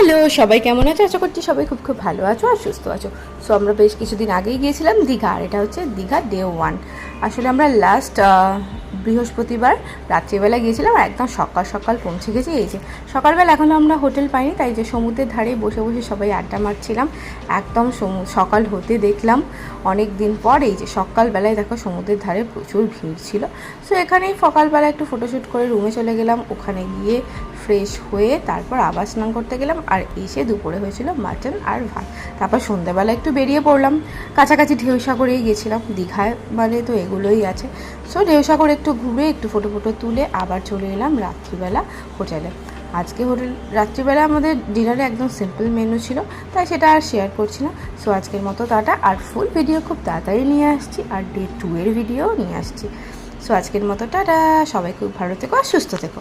Hello, সবাই কেমন আছো? আশা করছি সবাই খুব খুব ভালো আছো আর সুস্থ আছো। সো আমরা বেশ কিছুদিন আগেই গিয়েছিলাম দীঘা, আর এটা হচ্ছে দীঘা ডে 1। আসলে আমরা লাস্ট বৃহস্পতিবার রাত্রিবেলা গিয়েছিলাম আর একদম সকাল সকাল পৌঁছে গেছি। এই যে সকালবেলা এখনও আমরা হোটেল পাইনি, তাই যে সমুদ্রের ধারে বসে বসে সবাই আড্ডা মারছিলাম। একদম সকাল হতে দেখলাম অনেক দিন পর। এই যে সকালবেলায় দেখো সমুদ্রের ধারে প্রচুর ভিড় ছিল। সো এখানেই সকালবেলা একটু ফটোশ্যুট করে রুমে চলে গেলাম। ওখানে গিয়ে ফ্রেশ হয়ে তারপর আবার স্নান করতে গেলাম, আর এসে দুপুরে হয়েছিল মাটন আর ভাত। তারপর সন্ধ্যাবেলা একটু বেরিয়ে পড়লাম, কাছাকাছি ঢেউসাগরেই গেছিলাম। দীঘায় মানে তো এগুলোই আছে। সো ঢেউসাগর একটু ঘুরে একটু ফটো তুলে আবার চলে এলাম রাত্রিবেলা হোটেলে। আজকে রাত্রিবেলা আমাদের ডিনারে একদম সিম্পল মেনু ছিল, তাই সেটা আর শেয়ার করছি না। সো আজকের মতো টাটা, আর ফুল ভিডিও খুব তাড়াতাড়ি নিয়ে আসছি, আর ডে 2 এর ভিডিও নিয়ে আসছি। সো আজকের মতো টাটা, সবাই খুব ভালো থেকো আর সুস্থ থেকো।